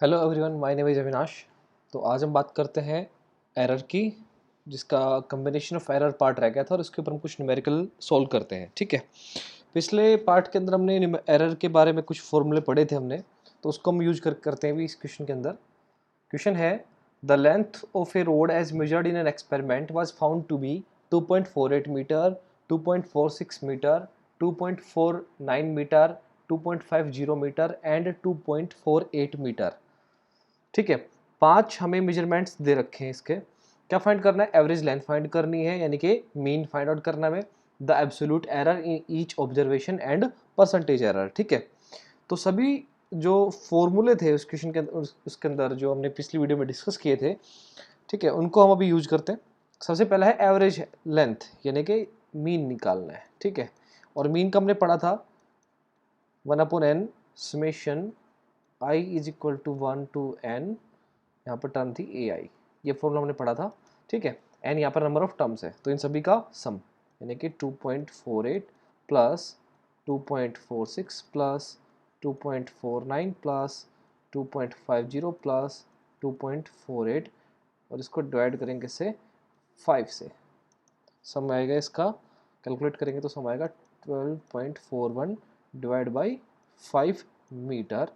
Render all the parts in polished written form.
Hello everyone, my name is Avinash. तो आज हम बात करते हैं एरर की, जिसका कम्बिनेशन ऑफ एरर पार्ट रह गया था और उसके ऊपर हम कुछ न्यूमेरिकल सॉल्व करते हैं। ठीक है, पिछले पार्ट के अंदर हमने एरर के बारे में कुछ फॉर्मूले पढ़े थे हमने, तो उसको हम यूज करते हैं भी इस क्वेश्चन के अंदर। क्वेश्चन है, the length of a rod as measured in an experiment was found to be 2.48 metre, 2.46 metre, 2.49 metre, 2.50 metre and 2.48 metre. ठीक है, 5 हमें मेजरमेंट्स दे रखे हैं इसके। क्या फाइंड करना है? एवरेज लेंथ फाइंड करनी है, यानी कि मीन फाइंड आउट करना है, the absolute error in each observation and percentage error. ठीक है, तो सभी जो फॉर्मूले थे उस क्वेश्चन के अंदर, उसके अंदर जो हमने पिछली वीडियो में डिस्कस किए थे, ठीक है, उनको हम अभी यूज करते हैं। सबसे पहला है एवरेज लेंथ, यानी कि मीन निकालना है। ठीक है, और मीन का हमने पढ़ा था 1/n summation i is equal to 1 to n, यहाँ पर टर्म थी ए आई, ये फॉर्मूला हमने पढ़ा था। ठीक है, एन यहाँ पर नंबर ऑफ टर्म्स है, तो इन सभी का सम, यानी कि 2.48 प्लस 2.46 प्लस 2.49 प्लस 2.50 प्लस 2.48, और इसको डिवाइड करेंगे से 5 से, सम आएगा इसका, कैलकुलेट करेंगे तो सम आएगा 12.41 डिवाइड बाई 5 मीटर,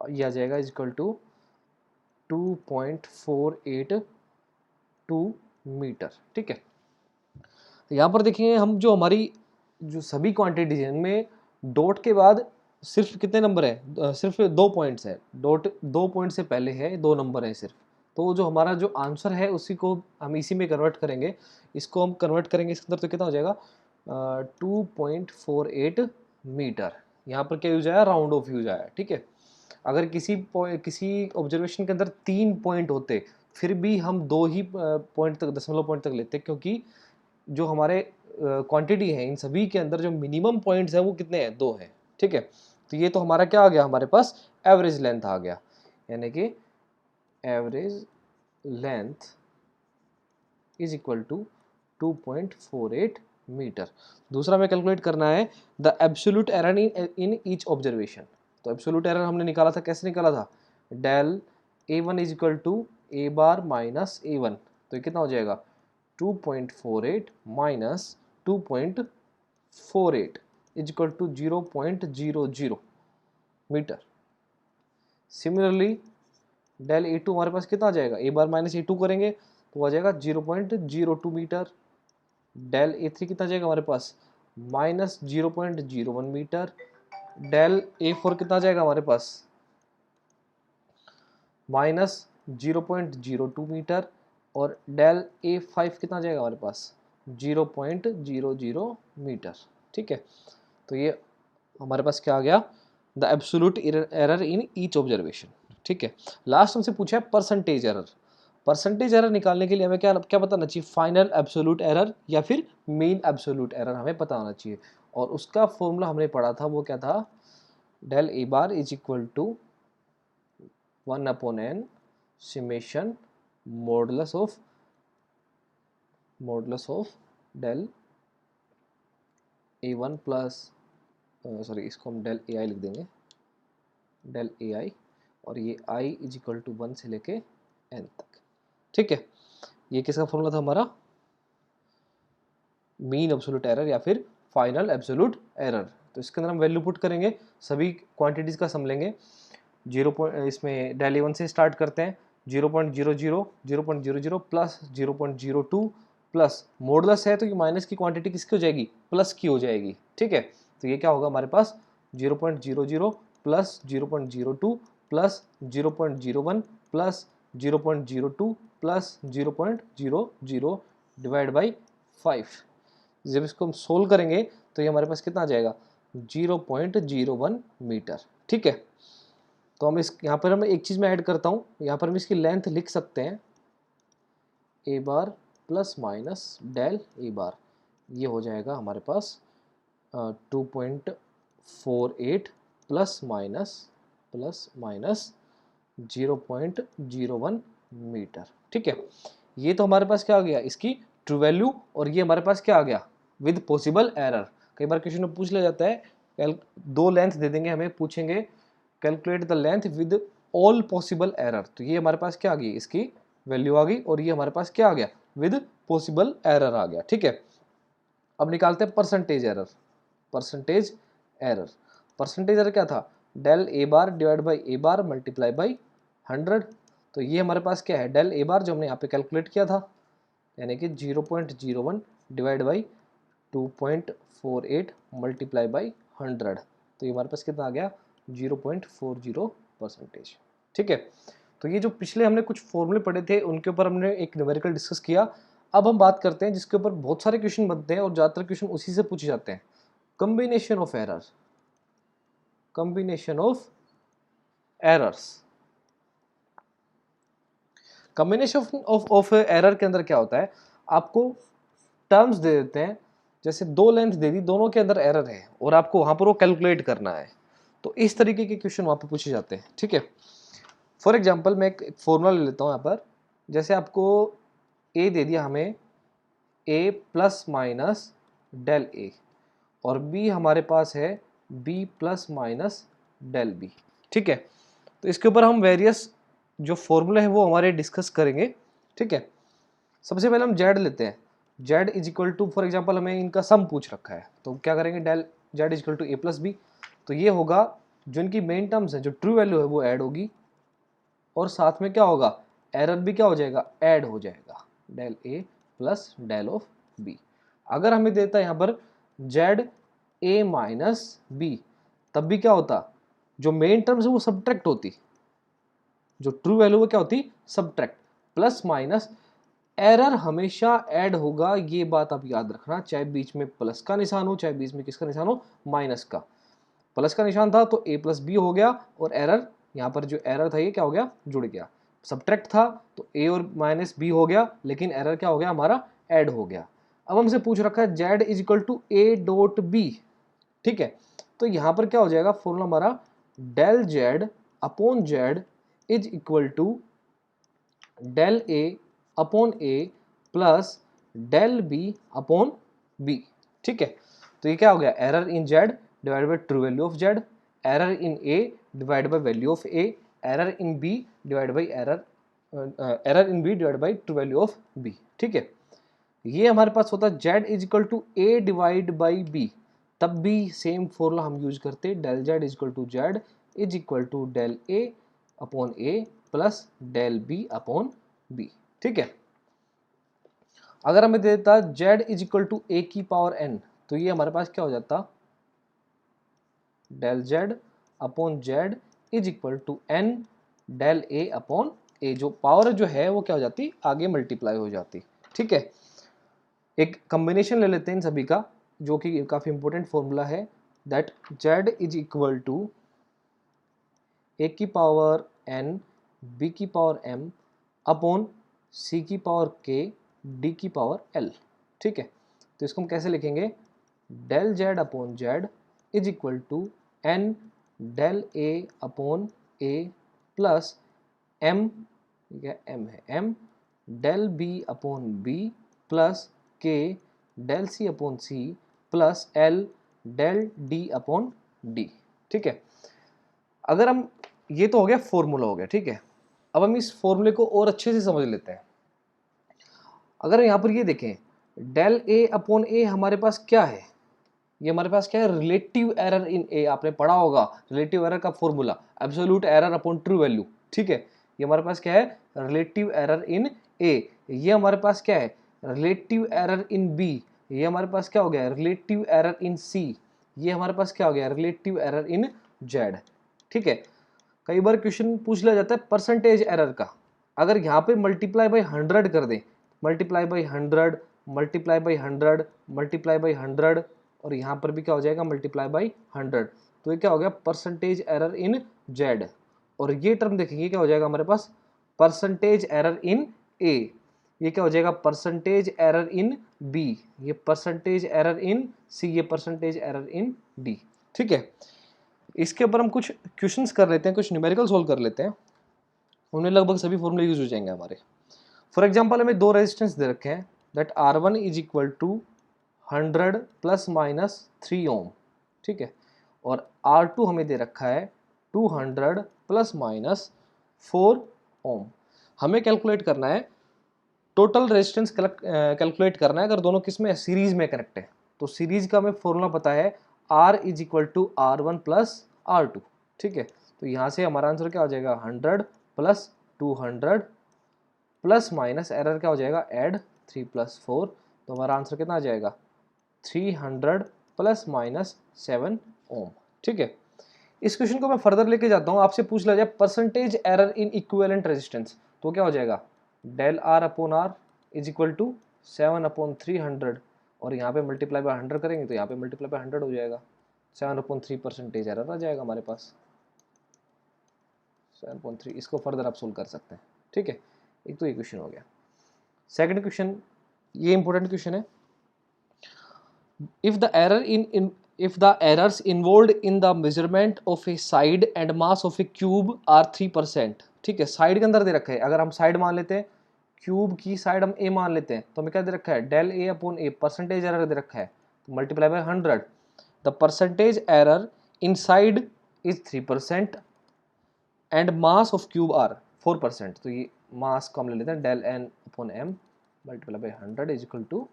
यह आ जाएगा इक्वल टू 2.482 मीटर। ठीक है, यहाँ पर देखिए हम जो हमारी जो सभी क्वांटिटीज हैं इनमें डॉट के बाद सिर्फ कितने नंबर है? सिर्फ 2 पॉइंट्स है। डॉट 2 पॉइंट से पहले है, 2 नंबर है सिर्फ। तो जो हमारा जो आंसर है उसी को हम इसी में कन्वर्ट करेंगे। इसको हम कन्वर्ट करेंगे इसके अंदर, तो कितना हो जाएगा? 2.48 मीटर। यहाँ पर क्या यूज आया? राउंड ऑफ यूज आया। ठीक है, अगर किसी ऑब्जर्वेशन के अंदर 3 पॉइंट होते, फिर भी हम 2 ही पॉइंट तक, दशमलव पॉइंट तक लेते, क्योंकि जो हमारे क्वांटिटी है इन सभी के अंदर जो मिनिमम पॉइंट्स है वो कितने हैं? 2 हैं। ठीक है, तो ये तो हमारा क्या आ गया? हमारे पास एवरेज लेंथ आ गया, यानी कि average length is equal to 2.48 metre. दूसरा हमें कैलकुलेट करना है the absolute error in each observation. तो एब्सोल्यूट एरर हमने निकाला था, कैसे निकाला था? Del A1 is equal to A bar minus A1, तो ये कितना हो जाएगा? 2.48 माइनस 2.48 is equal to 0.00 metre. Similarly del A2 हमारे पास कितना आ जाएगा? ए बार माइनस A2 करेंगे तो आ जाएगा 0.02 मीटर। डेल A3 कितना जाएगा हमारे पास? Minus 0.01 metre. डेल A4 कितना जाएगा हमारे पास? Minus 0.02 metre. और डेल A5 कितना जाएगा हमारे पास? 0.00 मीटर। ठीक है, तो ये हमारे पास क्या आ गया? The absolute error in each observation. ठीक है, लास्ट हमसे पूछा है परसेंटेज एरर। परसेंटेज एरर निकालने के लिए हमें क्या क्या पता होना चाहिए? फाइनल एब्सोल्यूट एरर या फिर मीन एब्सोल्यूट एरर हमें पता होना चाहिए, और उसका फॉर्मूला हमने पढ़ा था, वो क्या था? Del A bar is equal to 1/n summation modulus of del A1 plus, sorry, इसको हम डेल AI लिख देंगे, डेल AI, और ये I इज इक्वल टू 1 से लेके n तक। ठीक है, ये किसका फॉर्मूला था हमारा? मीन एब्सोल्यूट एरर या फिर फाइनल एब्सोल्यूट एरर। तो इसके अंदर हम वैल्यू पुट करेंगे, सभी क्वांटिटीज का सम लेंगे। इसमें डेल A1 से स्टार्ट करते हैं, 0.00, 0.00 प्लस 0.02 प्लस मॉडुलस है, तो ये माइनस की क्वांटिटी किसकी हो जाएगी? प्लस की हो जाएगी। ठीक है, तो ये क्या होगा हमारे पास? 0.00 plus 0.02 plus 0.01 plus 0.02 plus 0.00 divide by 5। जब इसको हम सोल्व करेंगे तो ये हमारे पास कितना आ जाएगा? 0.01 मीटर। ठीक है, तो हम इस यहाँ पर हम एक चीज़ में ऐड करता हूँ, यहाँ पर हम इसकी लेंथ लिख सकते हैं ए बार प्लस माइनस डेल ए बार, ये हो जाएगा हमारे पास 2.48 प्लस माइनस 0.01 मीटर। ठीक है, ये तो हमारे पास क्या आ गया? इसकी ट्रू वैल्यू, और ये हमारे पास क्या आ गया? With possible error. कई बार क्वेश्चन में पूछ लिया जाता है, 2 लेंथ दे देंगे हमें, पूछेंगे calculate the length with all possible error. तो ये हमारे पास क्या आ गई, इसकी वैल्यू आ गई, और ये हमारे पास क्या आ गया, विद पॉसिबल एरर आ गया। ठीक है, अब निकालते हैं percentage error. Percentage error, percentage error क्या था, del A bar divide by A bar multiply by 100। तो ये हमारे पास क्या है, डेल ए बार जो हमने यहाँ पे कैलकुलेट किया था, यानी कि 0.01 डिवाइड बाई 2.48 मल्टीप्लाई बाई 100। तो ये हमारे पास कितना आ गया, 0.40%। ठीक है, तो ये जो पिछले हमने कुछ फॉर्मूले पढ़े थे उनके ऊपर हमने एक न्यूमेरिकल डिस्कस किया। अब हम बात करते हैं जिसके ऊपर बहुत सारे क्वेश्चन बनते हैं और ज़्यादातर क्वेश्चन उसी से पूछे जाते हैं, combination of error. Combination of errors, combination of error के अंदर क्या होता है, आपको टर्म्स दे देते हैं, जैसे दो लेंथ दे दी, दोनों के अंदर एरर है और आपको वहां पर वो कैलकुलेट करना है। तो इस तरीके के क्वेश्चन वहां पर पूछे जाते हैं। ठीक है, फॉर एग्जांपल मैं एक फॉर्मूला ले लेता हूँ यहाँ पर, जैसे आपको ए दे दिया हमें, A plus minus del A, और बी हमारे पास है B plus minus del B. ठीक है, तो इसके ऊपर हम वेरियस जो फॉर्मूले हैं वो हमारे डिस्कस करेंगे। ठीक है, सबसे पहले हम जेड लेते हैं, Z is equal to, for example हमें इनका सम पूछ रखा है, तो क्या करेंगे, del Z is equal to A plus B. तो ये होगा, जो इनकी मेन टर्म्स है, जो ट्रू वैल्यू है वो ऐड होगी, और साथ में क्या होगा, एरर भी क्या हो जाएगा, ऐड हो जाएगा, del A plus del of B. अगर हमें देता है यहाँ पर जेड ए माइनस बी, तब भी क्या होता, जो मेन टर्म्स है वो सब्ट्रैक्ट होती, जो ट्रू वैल्यू वो क्या होती, सब्ट्रैक्ट, प्लस माइनस, एरर हमेशा ऐड होगा, ये बात आप याद रखना, चाहे बीच में प्लस का निशान हो, चाहे बीच में किसका निशान हो, माइनस का। प्लस का निशान था तो ए प्लस बी हो गया, और एरर, यहाँ पर जो एरर था ये क्या हो गया, जुड़ गया। सब्ट्रैक्ट था तो ए और माइनस बी हो गया, लेकिन एरर क्या हो गया, हमारा ऐड हो गया। अब हमसे पूछ रखा है Z is equal to A dot B. ठीक है, तो यहाँ पर क्या हो जाएगा, फॉर्मूला हमारा del Z upon Z is equal to del A upon A plus del B upon B. ठीक है, तो ये क्या हो गया, error in Z divide by true value of Z, error in A divide by value of A, error in B divide by error in B divide by true value of B. ठीक है, ये हमारे पास होता है Z is equal to A divide by B, तब भी same formula हम यूज करते, del Z is equal to Z is equal to del A upon A plus del B upon B. ठीक है, अगर हमें दे देता जेड इज इक्वल टू ए की पावर एन, तो ये हमारे पास क्या हो जाता, del Z upon Z is equal to n del A upon a, जो पावर जो है वो क्या हो जाती, आगे मल्टीप्लाई हो जाती। ठीक है, एक कॉम्बिनेशन ले लेते हैं इन सभी का, जो कि काफी इंपॉर्टेंट फॉर्मूला है, that z is equal to ए की पावर एन बी की पावर एम अपॉन सी की पावर के डी की पावर एल। ठीक है, तो इसको हम कैसे लिखेंगे, del Z upon Z is equal to n del A upon A plus m, या एम है m, del B upon b plus k del c upon c plus l del d upon d. ठीक है, अगर हम, ये तो हो गया फॉर्मूला हो गया। ठीक है, अब हम इस फॉर्मूले को और अच्छे से समझ लेते हैं। अगर यहाँ पर ये देखें, डेल ए अपॉन ए हमारे पास क्या है, ये हमारे पास क्या है, रिलेटिव एरर इन ए, आपने पढ़ा होगा रिलेटिव एरर का formula, absolute error upon true value. ठीक है, ये हमारे पास क्या है, रिलेटिव एरर इन ए, ये हमारे पास क्या है, रिलेटिव एरर इन बी, ये हमारे पास क्या हो गया, रिलेटिव एरर इन सी, ये हमारे पास क्या हो गया, रिलेटिव एरर इन जेड। ठीक है, कई बार क्वेश्चन पूछ लिया जाता है परसेंटेज एरर का, अगर यहाँ पे मल्टीप्लाई बाई 100 कर दें, multiply by 100 multiply by 100 multiply by 100, और यहाँ पर भी क्या हो जाएगा, मल्टीप्लाई बाई 100, तो ये क्या हो गया, परसेंटेज एरर इन जेड। और ये टर्म देखेंगे क्या हो जाएगा हमारे पास, परसेंटेज एरर इन ए, ये क्या हो जाएगा, परसेंटेज एरर इन बी, ये परसेंटेज एरर इन सी, ये परसेंटेज एरर इन डी। ठीक है, इसके ऊपर हम कुछ क्वेश्चंस कर लेते हैं, कुछ न्यूमेरिकल सोल्व कर लेते हैं, उनमें लगभग सभी फॉर्मूले यूज हो जाएंगे हमारे। फॉर एग्जांपल हमें दो रेजिस्टेंस दे रखे हैं, that R1 is equal to 100 plus minus 3 ohm. ठीक है, और R2 हमें दे रखा है 200 प्लस माइनस 4 ओम। हमें कैलकुलेट करना है टोटल रेजिस्टेंस, कैलकुलेट करना है अगर दोनों किस में सीरीज में कनेक्ट है। तो सीरीज का हमें फॉर्मूला पता है R is equal to R1 plus R2, ठीक है। तो यहाँ से हमारा आंसर क्या हो जाएगा 100 प्लस 200 प्लस माइनस एरर क्या हो जाएगा ऐड 3 प्लस 4, तो हमारा आंसर कितना आ जाएगा 300 प्लस माइनस 7 ओम, ठीक है। इस क्वेश्चन को मैं फर्दर लेके जाता हूँ, आपसे पूछ लिया जाए percentage error in equivalent resistance, तो क्या हो जाएगा del R upon R is equal to 7 upon 300, और यहाँ पे मल्टीप्लाई बाय 100 करेंगे तो यहाँ पे मल्टीप्लाई बाय 100 हो जाएगा, 7 अपॉन 3 परसेंटेज एरर आ जाएगा हमारे पास 7.3। इसको फर्दर आप सोल्व कर सकते हैं, ठीक है। एक तो ये क्वेश्चन हो गया। सेकंड क्वेश्चन, ये इंपॉर्टेंट क्वेश्चन है। if the errors involved in the measurement of a side and mass of a cube are 3%, ठीक है। साइड के अंदर दे रखा है, अगर हम साइड मान लेते हैं, क्यूब की साइड हम a मान लेते हैं, तो हमें क्या दे रखा है del a upon a, percentage error दे रखा है, तो multiply by 100, the percentage error in side is 3% and mass of cube are 4%। तो ये मास को हम ले लेते हैं del n upon m multiply by 100 is equal to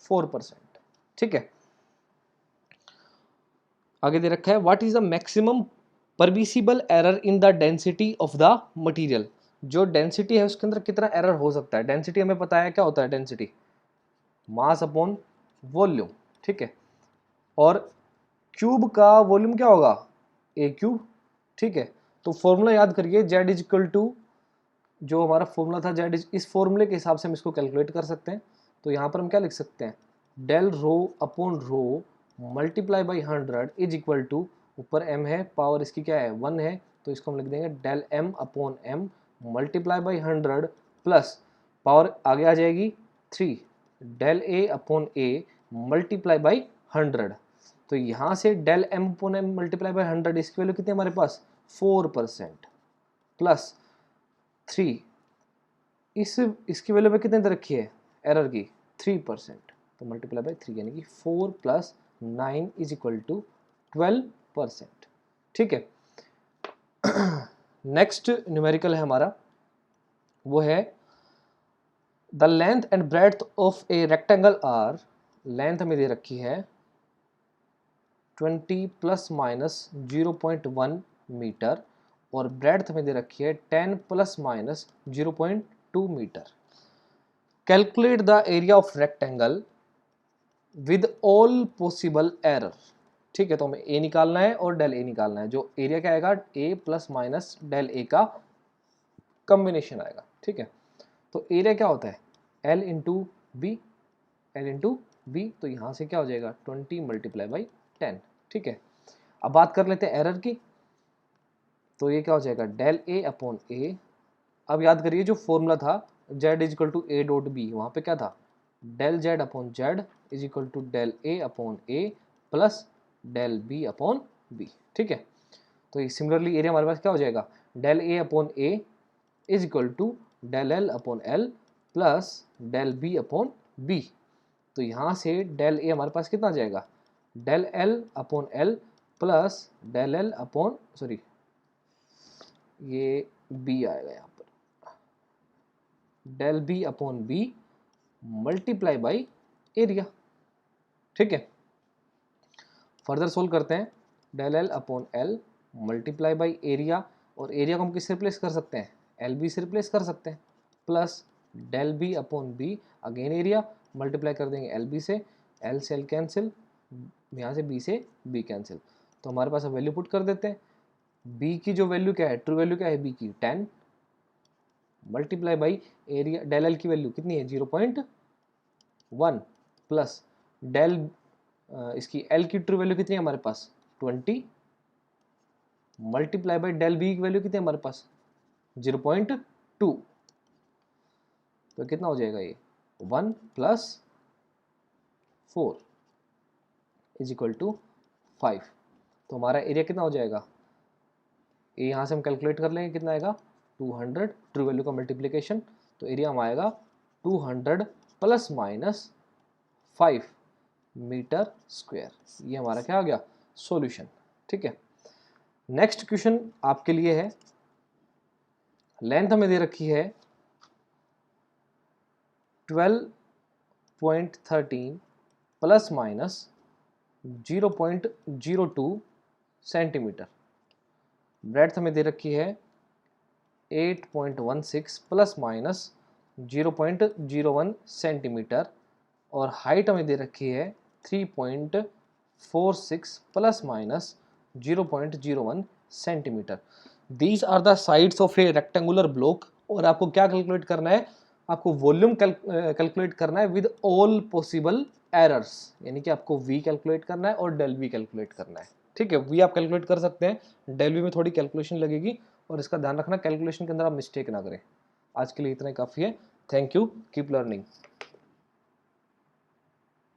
4%, ठीक है। आगे दे रखा है what is the maximum permissible error in the density of the material. जो डेंसिटी है उसके अंदर कितना एरर हो सकता है। डेंसिटी हमें पता है क्या होता है, डेंसिटी मास अपॉन वॉल्यूम, ठीक है। और क्यूब का वॉल्यूम क्या होगा ए क्यूब, ठीक है। तो फॉर्मूला याद करिए जेड इज इक्वल टू, जो हमारा फॉर्मूला था जेड इज, इस फॉर्मूले के हिसाब से हम इसको कैलकुलेट कर सकते हैं। तो यहाँ पर हम क्या लिख सकते हैं del rho upon rho multiply by 100 is equal to, ऊपर m है, पावर इसकी क्या है 1 है, तो इसको हम लिख देंगे del m upon m multiply by 100 plus power आगे आ जाएगी 3 del a upon a multiply by 100। तो यहाँ से del m upon m multiply by 100, इसकी वैल्यू कितनी है हमारे पास 4% प्लस 3, इसकी वैल्यू पे कितने दे रखी है एरर की 3%, तो मल्टीप्लाई बाई 3 यानी कि 4 प्लस 9 इज इक्वल टू 12%, ठीक है। नेक्स्ट न्यूमेरिकल है हमारा, वो है the length and breadth of a rectangle are. Length हमें दे रखी है 20 प्लस माइनस 0.1 मीटर और ब्रेड्थ में दे रखी है 10 plus minus 0.2 metre. Calculate the area of rectangle with all possible error, ठीक है। तो हमें ए निकालना है और डेल ए निकालना है। जो एरिया क्या आएगा ए प्लस माइनस डेल ए का कॉम्बिनेशन आएगा, ठीक है। तो एरिया क्या होता है L into B, L into B, तो यहाँ से क्या हो जाएगा 20 मल्टीप्लाई बाई 10, ठीक है। अब बात कर लेते हैं एरर की, तो ये क्या हो जाएगा डेल ए अपॉन ए। अब याद करिए जो फॉर्मूला था Z is equal to A dot B, वहाँ पे क्या था del Z upon Z is equal to del A upon A plus del B upon B, ठीक है। तो ये सिमिलरली एरिया हमारे पास क्या हो जाएगा del A upon A is equal to del L upon L plus del B upon B. तो यहाँ से डेल ए हमारे पास कितना आ जाएगा del L upon L plus del L upon, sorry ये बी आएगा यहाँ पर, del B upon B multiply by area, ठीक है। फर्दर सोल्व करते हैं del L upon L multiply by area, और एरिया को हम किससे रिप्लेस कर सकते हैं एल बी से रिप्लेस कर सकते हैं, plus del B upon B again area multiply कर देंगे एल बी से एल कैंसिल, यहाँ से बी से बी कैंसिल। तो हमारे पास अब वैल्यू पुट कर देते हैं, बी की जो वैल्यू क्या है ट्रू वैल्यू क्या है बी की 10 multiply by area, del L की वैल्यू कितनी है 0.1 प्लस डेल इसकी एल की ट्रू वैल्यू कितनी है हमारे पास 20 मल्टीप्लाई बाई डेल बी की वैल्यू कितनी है हमारे पास 0.2, तो कितना हो जाएगा ये 1 प्लस 4 इज इक्वल टू 5। तो हमारा एरिया कितना हो जाएगा, ये यहाँ से हम कैलकुलेट कर लेंगे कितना आएगा 200, ट्रू वैल्यू का मल्टीप्लिकेशन, तो एरिया हम आएगा 200 प्लस माइनस 5 मीटर स्क्वायर। ये हमारा क्या आ गया सॉल्यूशन, ठीक है। नेक्स्ट क्वेश्चन आपके लिए है लेंथ हमें दे रखी है 12.13 प्लस माइनस 0.02 सेंटीमीटर। ब्रेड्थ हमें दे रखी है 8.16 प्लस माइनस 0.01 सेंटीमीटर, और हाइट हमें दे रखी है 3.46 plus minus 0.01 centimetre. These are the sides of a rectangular block. और आपको क्या कैलकुलेट करना है, आपको वॉल्यूम कैलकुलेट करना है विद ऑल पॉसिबल एरर्स, यानी कि आपको v कैलकुलेट करना है और डेल v कैलकुलेट करना है। ठीक है, v आप कैलकुलेट कर सकते हैं, डेल v में थोड़ी कैलकुलेशन लगेगी, और इसका ध्यान रखना कैलकुलेशन के अंदर आप मिस्टेक ना करें। आज के लिए इतना ही काफ़ी है। Thank you, keep learning.